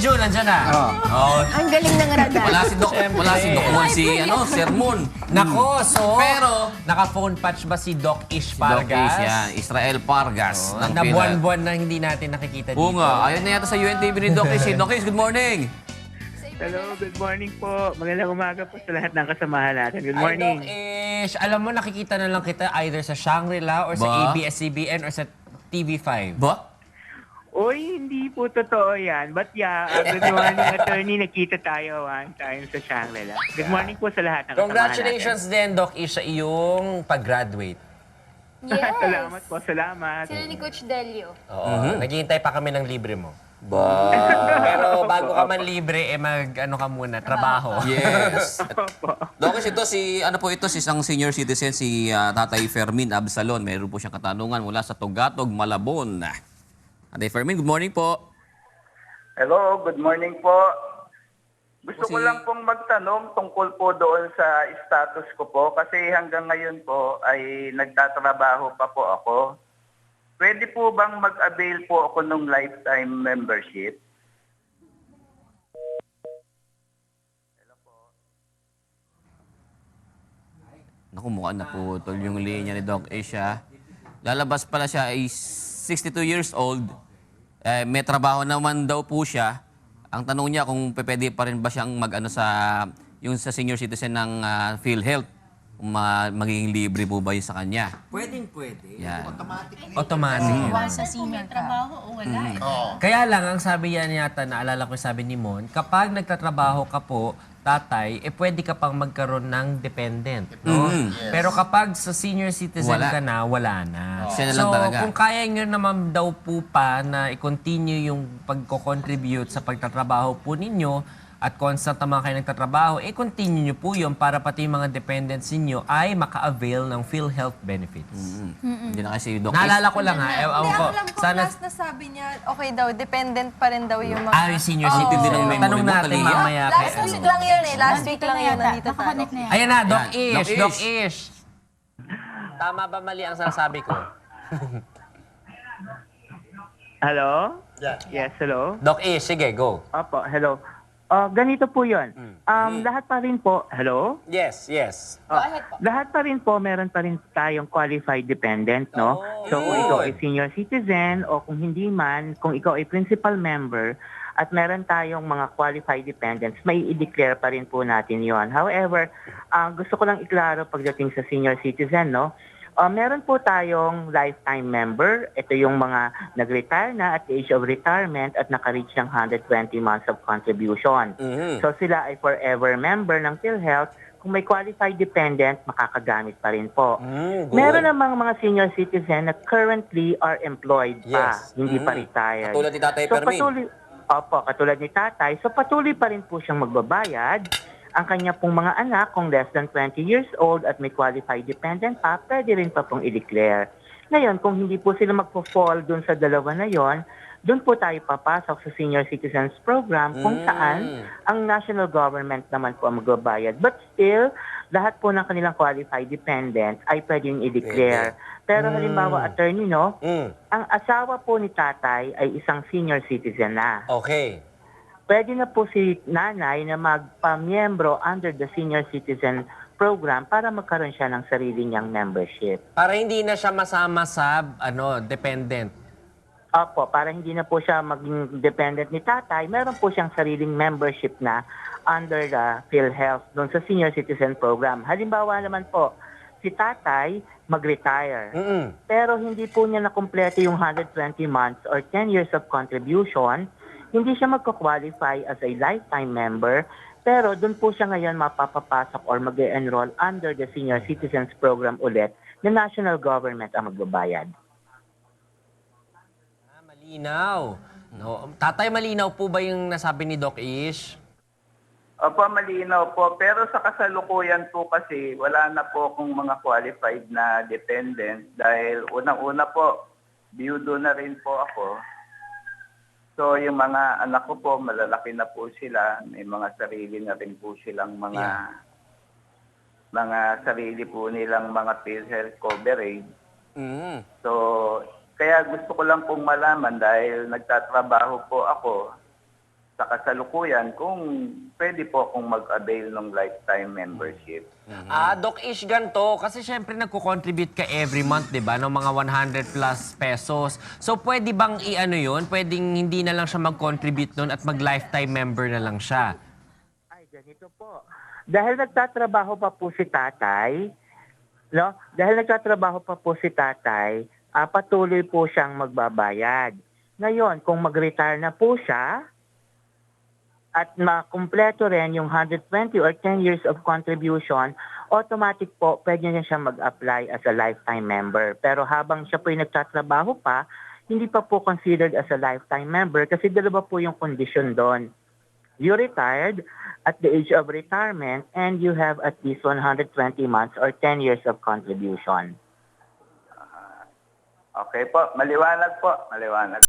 Jun, nandiyan na. Oh. Ang galing ng radar. Wala si Doc, Sermon. Nako, so, Pero, naka-phone patch ba si Doc Ish Doc Pargas? Ish, yan. Israel Pargas. ng Na PhilHealth. buwan-buwan na hindi natin nakikita dito. Oo nga, ayun na yata sa UNTV ni Doc Ish. Doc Ish, good morning. Hello, good morning po. Magandang umaga po sa lahat ng kasamahan natin. Good Ay, morning. Doc Ish, alam mo, nakikita na lang kita either sa Shangri-La or sa Ba? ABS-CBN or sa TV5. Ba? Uy, hindi po totoo yan. But yeah, good morning, attorney. Nakita tayo one time sa Shangri-La. Good morning po sa lahat ng kasamahan Congratulations din, Doc Ish, sa iyong pag-graduate. natin. Yes. Salamat po, salamat. Sila ni Coach Delio. Oo, naghihintay pa kami ng libre mo. Ba? Pero bago ka man libre, mag-ano ka muna, trabaho. Yes. Doc Ish, ito si isang senior citizen, si Tatay Fermin Absalon. Mayroon po siyang katanungan mula sa Tugatog, Malabon. Tatay Fermin, good morning po. Hello, good morning po. Gusto ko Si- lang pong magtanong tungkol po doon sa status ko po kasi hanggang ngayon po ay nagtatrabaho pa po ako. Pwede po bang mag-avail po ako ng lifetime membership? Naku, mukhang naputol yung linya ni Doc Ish, ha? Lalabas pala siya ay 62 years old. May trabaho naman daw po siya. Ang tanong niya kung pwede pa rin ba siyang mag-ano sa senior citizen ng PhilHealth. Kung magiging libre po ba yun sa kanya. Pwede. Yan. Automatic. Sa senior trabaho o wala. Kaya lang, ang sabi yan yata, naalala ko yung sabi ni Mon, kapag nagtatrabaho ka po, tatay, pwede ka pang magkaroon ng dependent. No? Pero kapag sa senior citizen Wala. ka na, wala na. Siya na lang so, talaga. kung kaya nyo naman daw po pa na i-continue yung pagko-contribute sa pagtatrabaho po ninyo, at constant naman kayo nagtatrabaho, continue nyo po yun para pati yung mga dependents ninyo ay maka-avail ng PhilHealth benefits. Hindi na kasi Doc Ish. Naalala ko lang ha, ewan Hindi, ko, alam ko, sana, last na sabi niya, okay daw, dependent pa rin daw yung mga... yung senior Oo. citizen. Din ang memory Tanong mo, natin Kalia. mamaya. Last week lang yun eh. Last week lang yun. Nandito tayo. Nakakonect na yan. Ayan na, Doc Yan, Ish, Doc Doc Ish. Ish. Tama ba mali ang sinasabi ko? Hello? Yes, hello? Doc Ish, sige, go. Opo, hello. Ganito po yun. Lahat pa rin po, hello? Yes. Lahat pa rin po, meron pa rin tayong qualified dependent, no? So kung ikaw ay senior citizen o kung hindi man, kung ikaw ay principal member at meron tayong mga qualified dependents, may i-declare pa rin po natin yon. However, gusto ko lang iklaro pagdating sa senior citizen, no? Meron po tayong lifetime member. Ito yung mga nag-retire na at the age of retirement at naka-reach ng 120 months of contribution. So sila ay forever member ng PhilHealth. Kung may qualified dependent, makakagamit pa rin po. Meron namang mga senior citizen na currently are employed pa, Yes. hindi pa retired. Katulad ni Tatay Fermin. Katulad ni Tatay. So patuloy pa rin po siyang magbabayad. Ang kanya pong mga anak, kung less than 20 years old at may qualified dependent pa, pwede rin pa pong i-declare. Ngayon, kung hindi po sila magpo-fall dun sa dalawa na yon, dun po tayo papasok sa Senior Citizens Program kung saan ang national government naman po ang magbabayad. But still, lahat po ng kanilang qualified dependent ay pwedeng i-declare. Pero halimbawa, attorney, no? Ang asawa po ni tatay ay isang senior citizen na. Okay. Pwede na po si nanay na magpamiyembro under the Senior Citizen Program para magkaroon siya ng sarili niyang membership. Para hindi na siya masama sa dependent. Opo, para hindi na po siya maging dependent ni tatay, meron po siyang sariling membership na under the PhilHealth doon sa Senior Citizen Program. Halimbawa naman po, si tatay mag-retire. Pero hindi po niya nakumpleto yung 120 months or 10 years of contribution. Hindi siya magko-qualify as a lifetime member, pero doon po siya ngayon mapapapasok or mag-enroll under the Senior Citizens Program ulit na national government ang magbabayad. Malinaw. No, tatay, malinaw po ba yung nasabi ni Doc Ish? Opo, malinaw po. Pero sa kasalukuyan po kasi, wala na po akong mga qualified na dependent dahil unang-una po, biyudo na rin po ako. So yung mga anak ko po, malalaki na po sila. May mga sarili na rin po silang mga sarili po nilang mga PhilHealth coverage. So kaya gusto ko lang pong malaman dahil nagtatrabaho po ako. sa kasalukuyan kung pwede po akong mag-avail ng lifetime membership. Doc Ish, ganito, kasi syempre nagko-contribute ka every month, di ba, ng mga 100 plus pesos. So pwede bang i-ano yun? Pwedeng hindi na lang siya mag-contribute nun at mag-lifetime member na lang siya? Ay, ganito po. Dahil nagtatrabaho pa po si tatay, no? Dahil nagtatrabaho pa po si tatay, patuloy po siyang magbabayad. Ngayon, kung mag-retire na po siya, at makumpleto rin yung 120 or 10 years of contribution, automatic po, pwede niya siya mag-apply as a lifetime member. Pero habang siya po yung nagtatrabaho pa, hindi pa po considered as a lifetime member kasi dalawa po yung condition doon. You retired at the age of retirement and you have at least 120 months or 10 years of contribution. Okay po, maliwanag po, maliwanag.